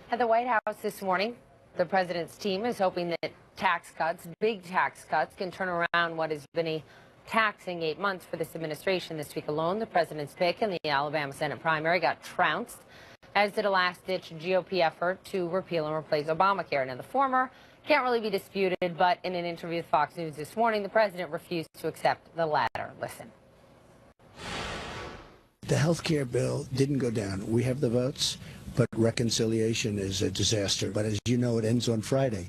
At the White House this morning, the president's team is hoping that tax cuts, big tax cuts, can turn around what has been a taxing 8 months for this administration. This week alone, the president's pick in the Alabama Senate primary got trounced, as did a last-ditch GOP effort to repeal and replace Obamacare. Now, the former can't really be disputed, but in an interview with Fox News this morning, the president refused to accept the latter. Listen. The health care bill didn't go down. We have the votes, but reconciliation is a disaster. But as you know, it ends on Friday.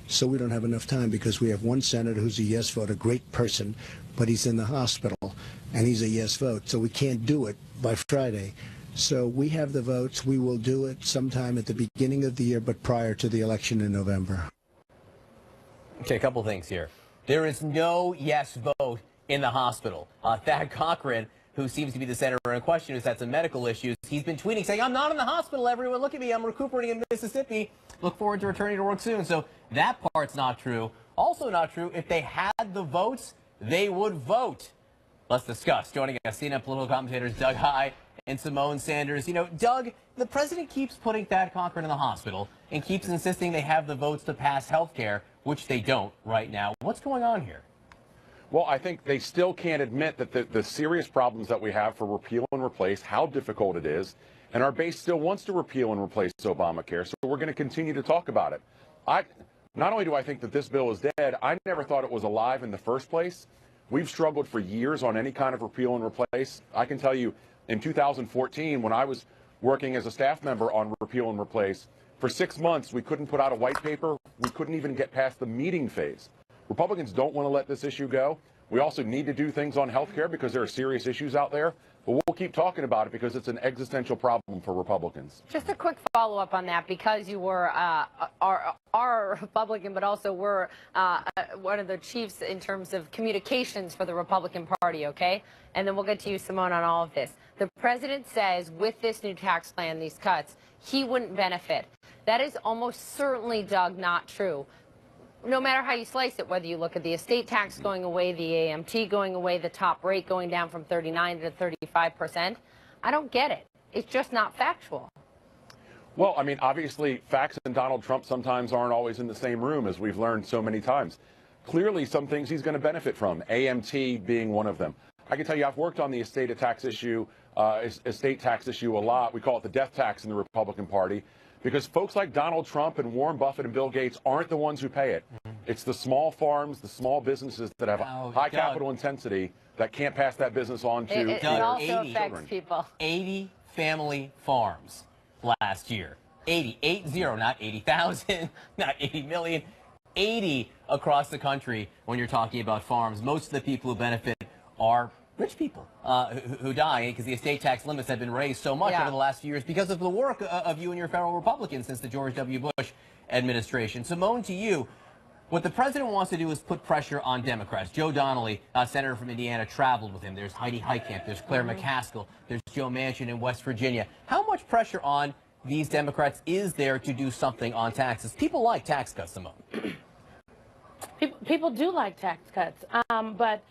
So we don't have enough time because we have one senator who's a yes vote, a great person, but he's in the hospital, and he's a yes vote. So we can't do it by Friday. So we have the votes. We will do it sometime at the beginning of the year, but prior to the election in November. Okay, a couple things here. There is no yes vote in the hospital. Thad Cochran, who seems to be the senator in question, who's had some medical issues, he's been tweeting saying, "I'm not in the hospital, everyone. Look at me. I'm recuperating in Mississippi. Look forward to returning to work soon." So that part's not true. Also not true, if they had the votes, they would vote. Let's discuss. Joining us, CNN political commentators Doug Heye and Symone Sanders. You know, Doug, the president keeps putting Thad Cochran in the hospital and keeps insisting they have the votes to pass health care, which they don't right now. What's going on here? Well, I think they still can't admit that the serious problems that we have for repeal and replace, how difficult it is, and our base still wants to repeal and replace Obamacare, so we're going to continue to talk about it. Not only do I think that this bill is dead, I never thought it was alive in the first place. We've struggled for years on any kind of repeal and replace. I can tell you, in 2014, when I was working as a staff member on repeal and replace, for 6 months we couldn't put out a white paper. We couldn't even get past the meeting phase. Republicans don't want to let this issue go. We also need to do things on health care because there are serious issues out there. But we'll keep talking about it because it's an existential problem for Republicans. Just a quick follow-up on that, because you were our Republican, but also were one of the chiefs in terms of communications for the Republican Party, okay? And then we'll get to you, Symone, on all of this. The president says with this new tax plan, these cuts, he wouldn't benefit. That is almost certainly, Doug, not true. No matter how you slice it, whether you look at the estate tax going away, the AMT going away, the top rate going down from 39 to 35%, I don't get it. It's just not factual. Well, I mean, obviously, facts and Donald Trump sometimes aren't always in the same room, as we've learned so many times. Clearly, some things he's going to benefit from, AMT being one of them. I can tell you, I've worked on the estate tax issue a lot. We call it the death tax in the Republican Party, because folks like Donald Trump and Warren Buffett and Bill Gates aren't the ones who pay it. It's the small farms, the small businesses that have high capital intensity that can't pass that business on to it also affects people. 80 family farms last year. 80, not 80,000, not 80 million, 80 across the country when you're talking about farms. Most of the people who benefit are rich people who die because the estate tax limits have been raised so much over the last few years because of the work of you and your fellow Republicans since the George W. Bush administration. Symone, to you, what the president wants to do is put pressure on Democrats. Joe Donnelly, senator from Indiana, traveled with him. There's Heidi Heitkamp, there's Claire McCaskill, there's Joe Manchin in West Virginia. How much pressure on these Democrats is there to do something on taxes? People like tax cuts, Symone. People do like tax cuts, but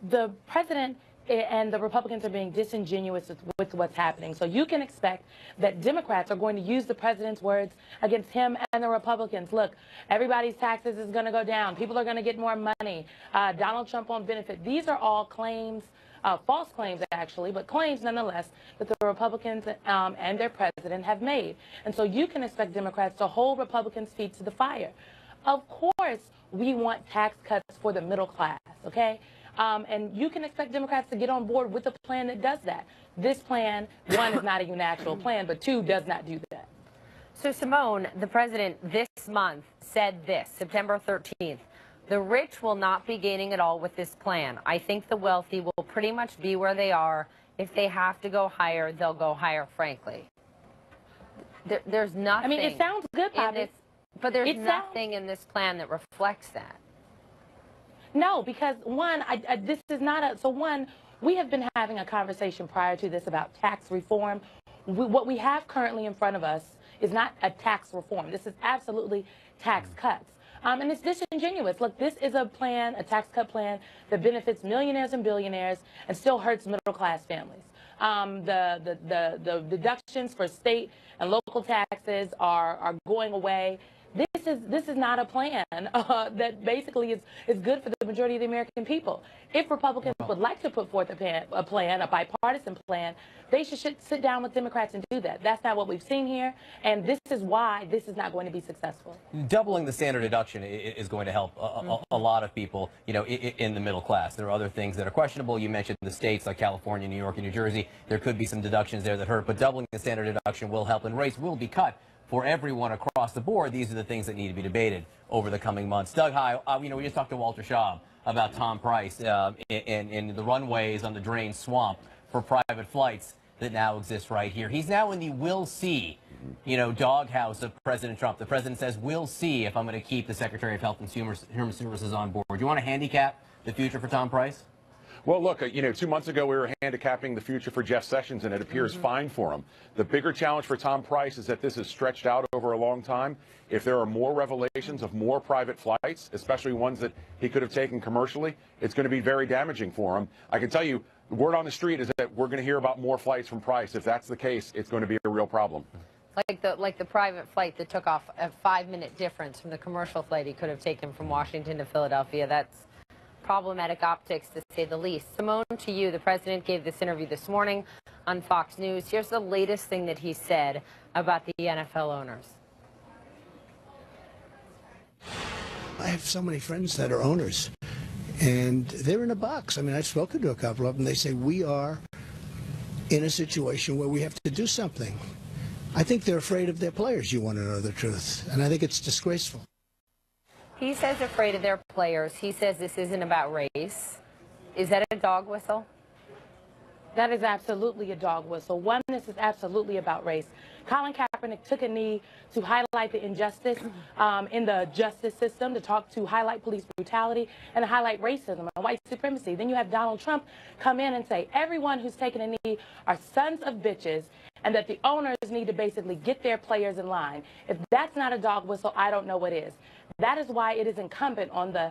the president and the Republicans are being disingenuous with what's happening. So you can expect that Democrats are going to use the president's words against him and the Republicans. Look, everybody's taxes is going to go down. People are going to get more money. Donald Trump won't benefit. These are all claims, false claims actually, but claims nonetheless that the Republicans and their president have made. And so you can expect Democrats to hold Republicans' feet to the fire. Of course, we want tax cuts for the middle class, okay? And you can expect Democrats to get on board with a plan that does that. This plan, one, is not even an actual plan, but two, does not do that. So, Symone, the president this month said this, September 13th, the rich will not be gaining at all with this plan. I think the wealthy will pretty much be where they are. If they have to go higher, they'll go higher, frankly. There's nothing. I mean, it sounds good, Bobby. But there's nothing in this plan that reflects that. No, because one, this is not a, so one, we have been having a conversation prior to this about tax reform. What we have currently in front of us is not a tax reform. This is absolutely tax cuts. And it's disingenuous. Look, this is a plan, a tax cut plan that benefits millionaires and billionaires and still hurts middle class families. The deductions for state and local taxes are going away. This is not a plan that basically is good for the majority of the American people. If Republicans would like to put forth a bipartisan plan, they should sit down with Democrats and do that. That's not what we've seen here, and this is why this is not going to be successful. Doubling the standard deduction is going to help a lot of people, you know, in the middle class. There are other things that are questionable. You mentioned the states like California, New York, and New Jersey. There could be some deductions there that hurt, but doubling the standard deduction will help, and rates will be cut for everyone across the board. These are the things that need to be debated over the coming months. Doug, hi. You know, we just talked to Walter Schaub about Tom Price in the runways on the drained swamp for private flights that now exist right here. He's now in the "we'll see," you know, doghouse of President Trump. The president says, "We'll see if I'm going to keep the Secretary of Health and Human Services on board." Do you want to handicap the future for Tom Price? Well, look, you know, 2 months ago we were handicapping the future for Jeff Sessions, and it appears fine for him. The bigger challenge for Tom Price is that this is stretched out over a long time. If there are more revelations of more private flights, especially ones that he could have taken commercially, it's going to be very damaging for him. I can tell you, the word on the street is that we're going to hear about more flights from Price. If that's the case, it's going to be a real problem. Like the private flight that took off a 5-minute difference from the commercial flight he could have taken from Washington to Philadelphia. That's problematic optics, to say the least. Simone, to you, the president gave this interview this morning on Fox News. Here's the latest thing that he said about the NFL owners. I have so many friends that are owners, and they're in a box. I mean, I've spoken to a couple of them. They say, we are in a situation where we have to do something. I think they're afraid of their players, you want to know the truth, and I think it's disgraceful. He says afraid of their players. He says this isn't about race. Is that a dog whistle? That is absolutely a dog whistle. One, this is absolutely about race. Colin Kaepernick took a knee to highlight the injustice in the justice system, to highlight police brutality, and to highlight racism and white supremacy. Then you have Donald Trump come in and say everyone who's taken a knee are sons of bitches, and that the owners need to basically get their players in line. If that's not a dog whistle, I don't know what is. That is why it is incumbent on the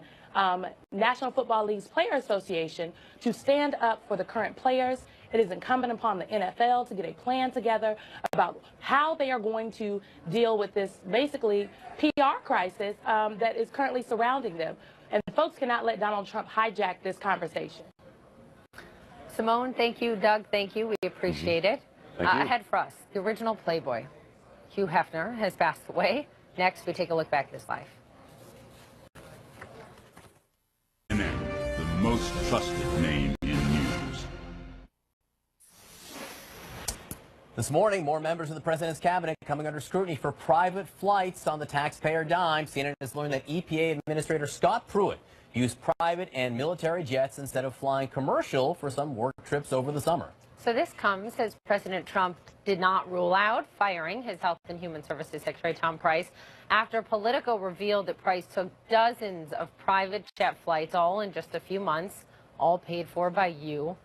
National Football League's Player Association to stand up for the current players. It is incumbent upon the NFL to get a plan together about how they are going to deal with this basically PR crisis that is currently surrounding them. And folks cannot let Donald Trump hijack this conversation. Simone, thank you. Doug, thank you. We appreciate it. Thank you. Ahead for us, the original Playboy, Hugh Hefner, has passed away. Next, we take a look back at his life. CNN, the most trusted name in news. This morning, more members of the president's cabinet coming under scrutiny for private flights on the taxpayer dime. CNN has learned that EPA Administrator Scott Pruitt used private and military jets instead of flying commercial for some work trips over the summer. So this comes as President Trump did not rule out firing his Health and Human Services Secretary Tom Price after Politico revealed that Price took dozens of private jet flights, all in just a few months, all paid for by you,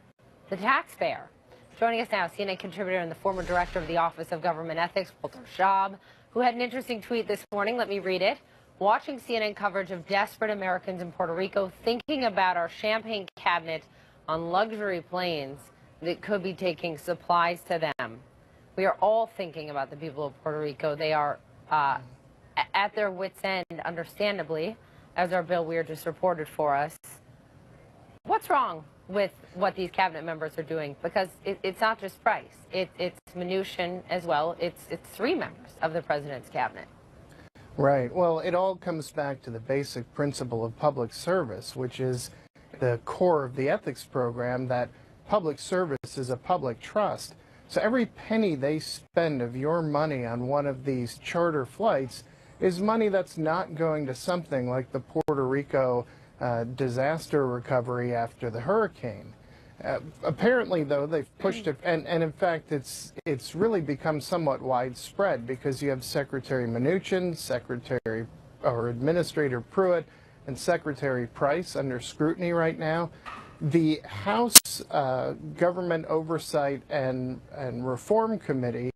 the taxpayer. Joining us now, CNN contributor and the former director of the Office of Government Ethics, Walter Schaub, who had an interesting tweet this morning. Let me read it. Watching CNN coverage of desperate Americans in Puerto Rico, thinking about our champagne cabinet on luxury planes that could be taking supplies to them. We are all thinking about the people of Puerto Rico. They are at their wits' end, understandably, as our Bill Weir just reported for us. What's wrong with what these cabinet members are doing? Because it's not just Price. It's Mnuchin as well. It's 3 members of the president's cabinet. Right. Well, it all comes back to the basic principle of public service, which is the core of the ethics program, that public service is a public trust. So every penny they spend of your money on one of these charter flights is money that's not going to something like the Puerto Rico disaster recovery after the hurricane. Apparently, though, they've pushed it, and in fact, it's really become somewhat widespread because you have Secretary Mnuchin, Administrator Pruitt, and Secretary Price under scrutiny right now. The House Government Oversight and Reform Committee,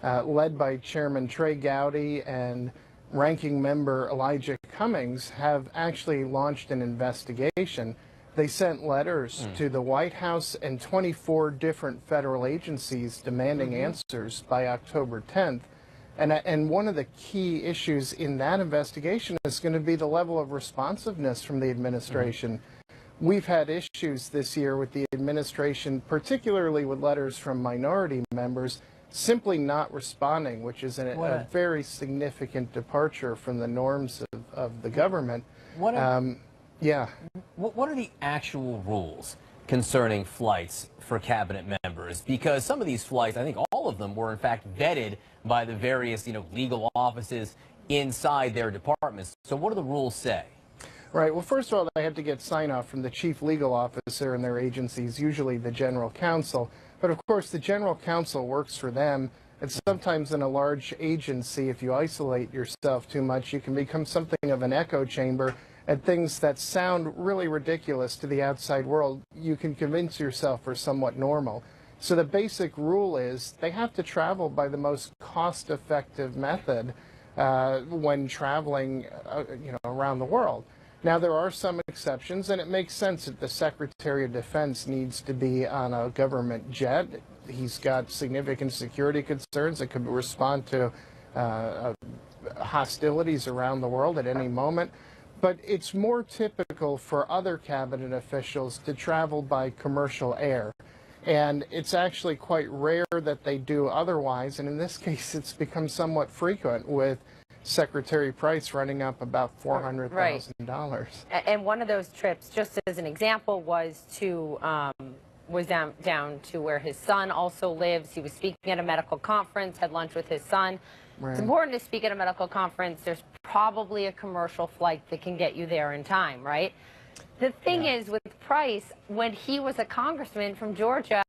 led by Chairman Trey Gowdy and Ranking Member Elijah Cummings, have actually launched an investigation They sent letters to the White House and 24 different federal agencies demanding answers by October 10th. And one of the key issues in that investigation is going to be the level of responsiveness from the administration. We've had issues this year with the administration, particularly with letters from minority members, simply not responding, which is a very significant departure from the norms of the government. What are Yeah. the actual rules concerning flights for cabinet members? Because some of these flights, I think all of them were in fact vetted by the various, legal offices inside their departments. So what do the rules say? Right. Well, first of all, they have to get sign-off from the chief legal officer in their agencies, usually the general counsel. But of course, the general counsel works for them. And sometimes in a large agency, if you isolate yourself too much, you can become something of an echo chamber. And things that sound really ridiculous to the outside world, you can convince yourself are somewhat normal. So the basic rule is they have to travel by the most cost-effective method when traveling, around the world. Now, there are some exceptions, and it makes sense that the Secretary of Defense needs to be on a government jet. He's got significant security concerns that could respond to hostilities around the world at any moment. But it's more typical for other cabinet officials to travel by commercial air. And it's actually quite rare that they do otherwise. And in this case, it's become somewhat frequent with Secretary Price running up about $400,000. And one of those trips, just as an example, was to down to where his son also lives. He was speaking at a medical conference, had lunch with his son. Right. It's important to speak at a medical conference. There's probably a commercial flight that can get you there in time, right? The thing is, with Price, when he was a congressman from Georgia,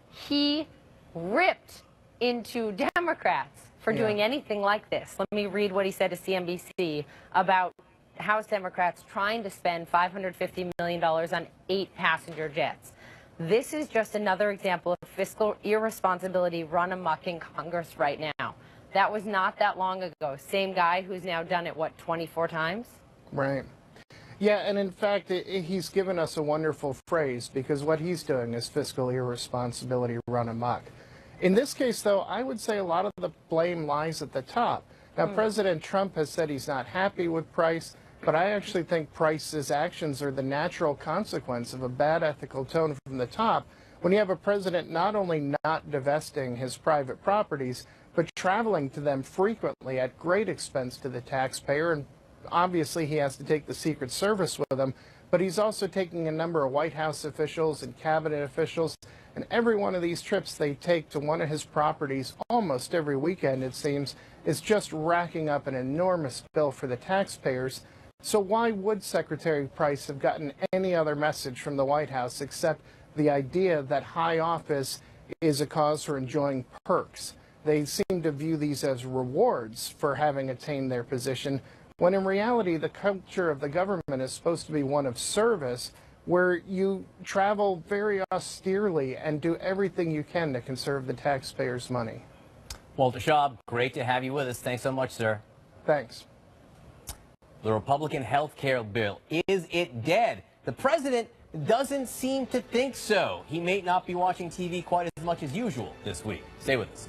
he ripped into Democrats for doing anything like this. Let me read what he said to CNBC about House Democrats trying to spend $550 million on 8 passenger jets. This is just another example of fiscal irresponsibility run amok in Congress right now. That was not that long ago. Same guy who's now done it, what, 24 times? Right. Yeah, and in fact, he's given us a wonderful phrase, because what he's doing is fiscal irresponsibility run amok. In this case, though, I would say a lot of the blame lies at the top. Now, President Trump has said he's not happy with Price, but I actually think Price's actions are the natural consequence of a bad ethical tone from the top, when you have a president not only not divesting his private properties, but traveling to them frequently at great expense to the taxpayer. And obviously he has to take the Secret Service with him, but he's also taking a number of White House officials and cabinet officials, and every one of these trips they take to one of his properties almost every weekend, it seems, is just racking up an enormous bill for the taxpayers. So why would Secretary Price have gotten any other message from the White House except the idea that high office is a cause for enjoying perks? They seem to view these as rewards for having attained their position, when in reality the culture of the government is supposed to be one of service, where you travel very austerely and do everything you can to conserve the taxpayers' money. Walter Shaub, great to have you with us. Thanks so much, sir. Thanks. The Republican health care bill, is it dead? The president doesn't seem to think so. He may not be watching TV quite as much as usual this week. Stay with us.